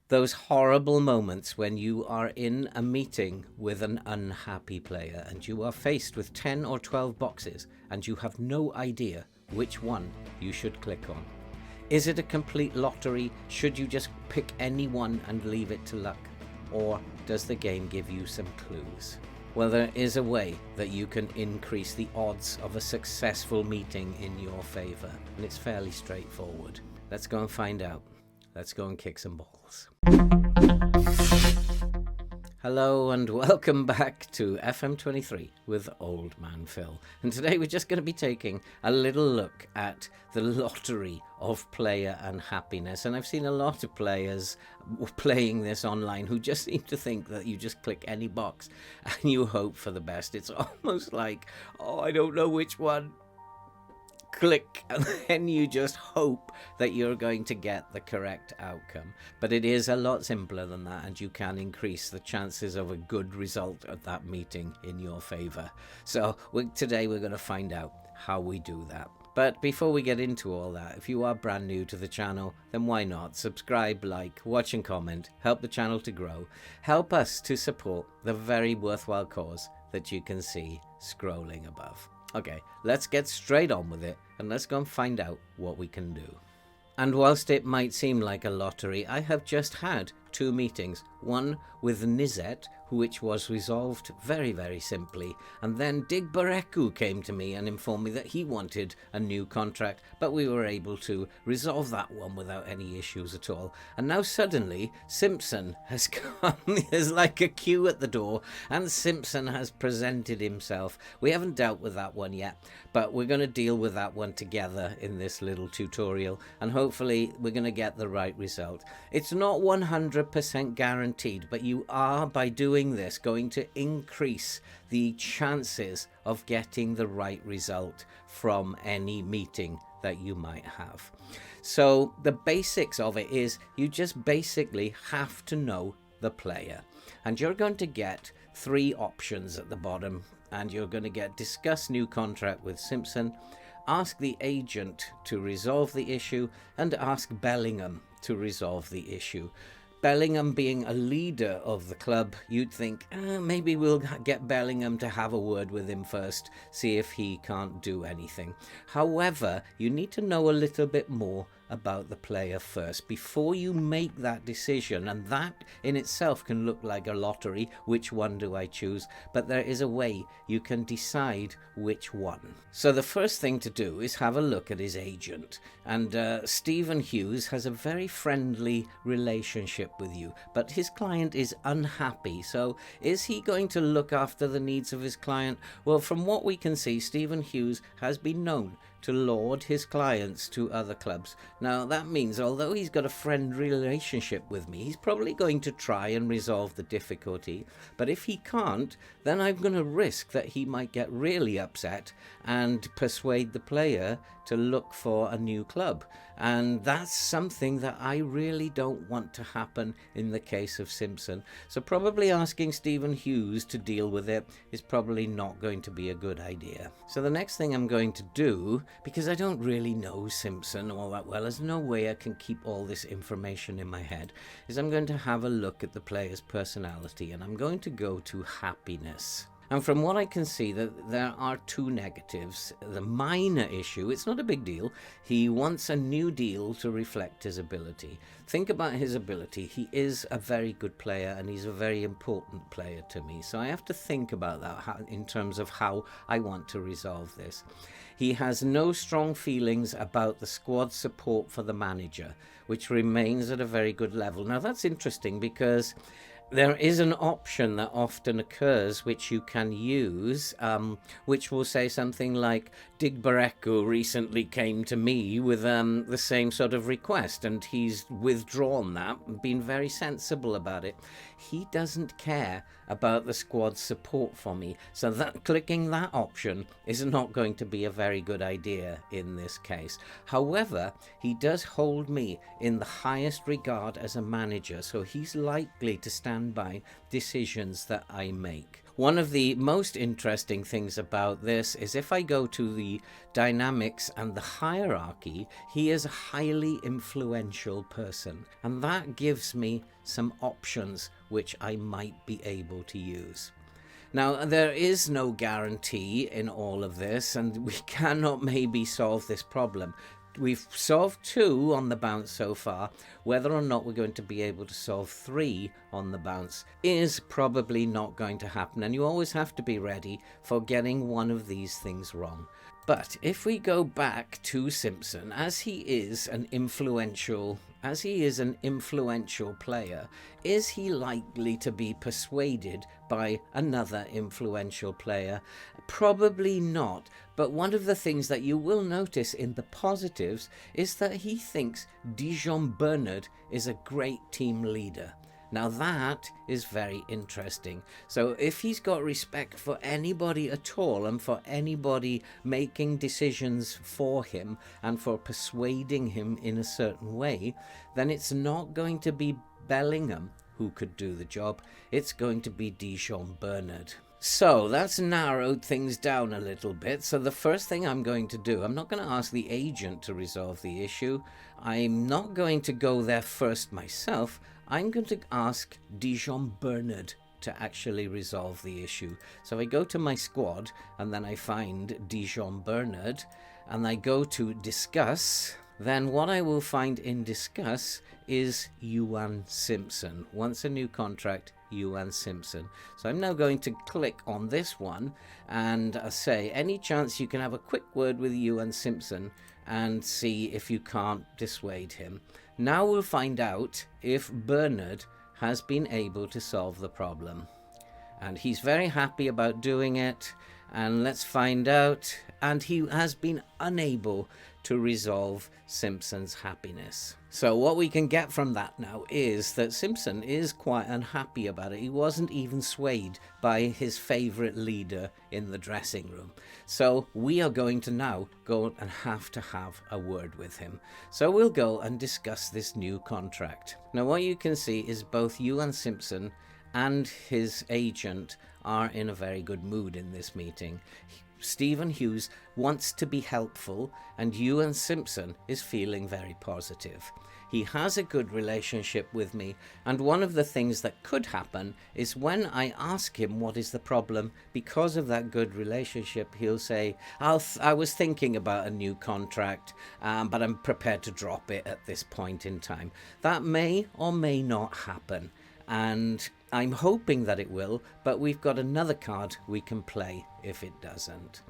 Those horrible moments when you are in a meeting with an unhappy player and you are faced with 10 or 12 boxes and you have no idea which one you should click on. Is it a complete lottery? Should you just pick any one and leave it to luck? Or does the game give you some clues? Well, there is a way that you can increase the odds of a successful meeting in your favour, and it's fairly straightforward. Let's go and find out. Let's go and kick some balls. Hello and welcome back to FM23 with Old Man Phil. And today we're just going to be taking a little look at the lottery of player unhappiness. And I've seen a lot of players playing this online who just seem to think that you just click any box and you hope for the best. It's almost like, I don't know which one. Click, and then you just hope that you're going to get the correct outcome. But it is a lot simpler than that, and you can increase the chances of a good result at that meeting in your favour. So today we're going to find out how we do that. But before we get into all that, if you are brand new to the channel, then why not subscribe, like, watch and comment, help the channel to grow, help us to support the very worthwhile cause that you can see scrolling above. Okay, let's get straight on with it and let's go and find out what we can do. And whilst it might seem like a lottery, I have just had 2 meetings, one with Nizet, which was resolved very, very simply, and then Digbareku came to me and informed me that he wanted a new contract, but we were able to resolve that one without any issues at all. And now suddenly Simpson has come. There's like a queue at the door and Simpson has presented himself. We haven't dealt with that one yet, but we're going to deal with that one together in this little tutorial, and hopefully we're going to get the right result. It's not 100% guaranteed, but you are, by doing this, going to increase the chances of getting the right result from any meeting that you might have. So the basics of it is you just basically have to know the player, and you're going to get 3 options at the bottom, and you're going to get discuss new contract with Simpson, ask the agent to resolve the issue, and ask Bellingham to resolve the issue. Bellingham being a leader of the club, you'd think, maybe we'll get Bellingham to have a word with him first, see if he can't do anything. However, you need to know a little bit more about the player first before you make that decision, and that in itself can look like a lottery. Which one do I choose? But there is a way you can decide which one. So the first thing to do is have a look at his agent, and Stephen Hughes has a very friendly relationship with you, but his client is unhappy. So is he going to look after the needs of his client? Well, from what we can see, Stephen Hughes has been known to laud his clients to other clubs. Now that means although he's got a friendly relationship with me, he's probably going to try and resolve the difficulty, but if he can't, then I'm going to risk that he might get really upset and persuade the player to look for a new club, and that's something that I really don't want to happen in the case of Simpson. So probably asking Stephen Hughes to deal with it is probably not going to be a good idea. So the next thing I'm going to do, because I don't really know Simpson all that well, there's no way I can keep all this information in my head, is I'm going to have a look at the player's personality, and I'm going to go to happiness. And from what I can see, that there are 2 negatives. The minor issue, it's not a big deal. He wants a new deal to reflect his ability. Think about his ability. He is a very good player and he's a very important player to me. So I have to think about that in terms of how I want to resolve this. He has no strong feelings about the squad support for the manager, which remains at a very good level. Now that's interesting because there is an option that often occurs which you can use, which will say something like, Digbareku recently came to me with the same sort of request and he's withdrawn that and been very sensible about it. He doesn't care about the squad's support for me, so that clicking that option is not going to be a very good idea in this case. However, he does hold me in the highest regard as a manager, so he's likely to stand stand by decisions that I make. One of the most interesting things about this is if I go to the dynamics and the hierarchy, he is a highly influential person, and that gives me some options which I might be able to use. Now, there is no guarantee in all of this, and we cannot maybe solve this problem. We've solved 2 on the bounce so far. Whether or not we're going to be able to solve 3 on the bounce is probably not going to happen, and you always have to be ready for getting one of these things wrong. But if we go back to Simpson, as he is an influential player, is he likely to be persuaded by another influential player? Probably not. But one of the things that you will notice in the positives is that he thinks Dijon Bernard is a great team leader. Now that is very interesting. So if he's got respect for anybody at all and for anybody making decisions for him and for persuading him in a certain way, then it's not going to be Bellingham who could do the job. It's going to be Dijon Bernard. So that's narrowed things down a little bit. So the first thing I'm going to do, I'm not going to ask the agent to resolve the issue. I'm not going to go there first myself. I'm going to ask Dijon Bernard to actually resolve the issue. So I go to my squad and then I find Dijon Bernard and I go to discuss. Then what I will find in discuss is Yuan Simpson. Once a new contract, Yuan Simpson. So I'm now going to click on this one and say, any chance you can have a quick word with Yuan Simpson and see if you can't dissuade him. Now we'll find out if Bernard has been able to solve the problem. And he's very happy about doing it. And let's find out. And he has been unable to resolve Simpson's happiness. So what we can get from that now is that Simpson is quite unhappy about it. He wasn't even swayed by his favourite leader in the dressing room. So we are going to now go and have a word with him. So we'll go and discuss this new contract. Now what you can see is both Yuan Simpson and his agent are in a very good mood in this meeting. Stephen Hughes wants to be helpful and Yuan Simpson is feeling very positive. He has a good relationship with me, and one of the things that could happen is when I ask him what is the problem, because of that good relationship, he'll say, I was thinking about a new contract, but I'm prepared to drop it at this point in time. That may or may not happen, and I'm hoping that it will, but we've got another card we can play if it doesn't.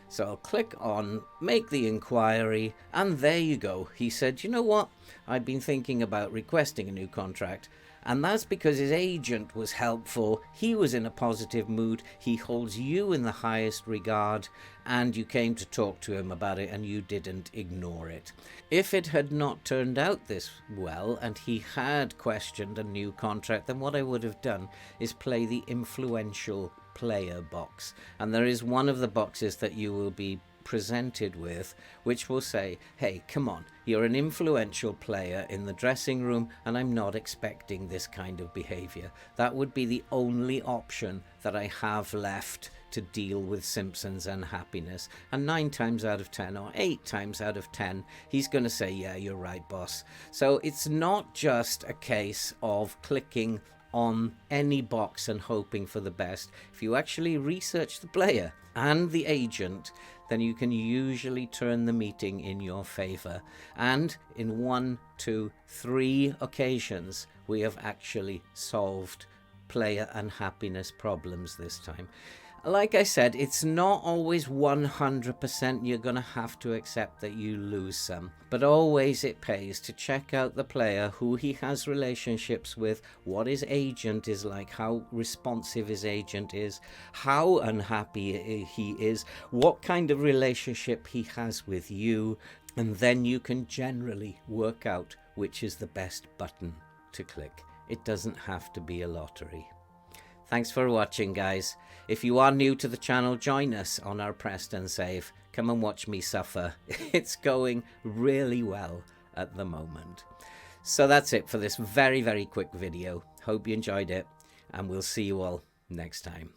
So I'll click on make the inquiry, and there you go. He said, you know what? I've been thinking about requesting a new contract, and that's because his agent was helpful. He was in a positive mood. He holds you in the highest regard, and you came to talk to him about it, and you didn't ignore it. If it had not turned out this well, and he had questioned a new contract, then what I would have done is play the influential player box. And there is one of the boxes that you will be presented with which will say, hey, come on, you're an influential player in the dressing room and I'm not expecting this kind of behavior. That would be the only option that I have left to deal with Simpson's unhappiness. And 9 times out of 10 or 8 times out of 10 he's going to say, yeah, you're right, boss. So it's not just a case of clicking on any box and hoping for the best. If you actually research the player and the agent, then you can usually turn the meeting in your favor. And in 1, 2, 3 occasions, we have actually solved player unhappiness problems this time. Like I said, it's not always 100% you're going to have to accept that you lose some. But always it pays to check out the player, who he has relationships with, what his agent is like, how responsive his agent is, how unhappy he is, what kind of relationship he has with you. And then you can generally work out which is the best button to click. It doesn't have to be a lottery. Thanks for watching, guys. If you are new to the channel, join us on our Preston save. Come and watch me suffer. It's going really well at the moment. So that's it for this very, very quick video. Hope you enjoyed it. and we'll see you all next time.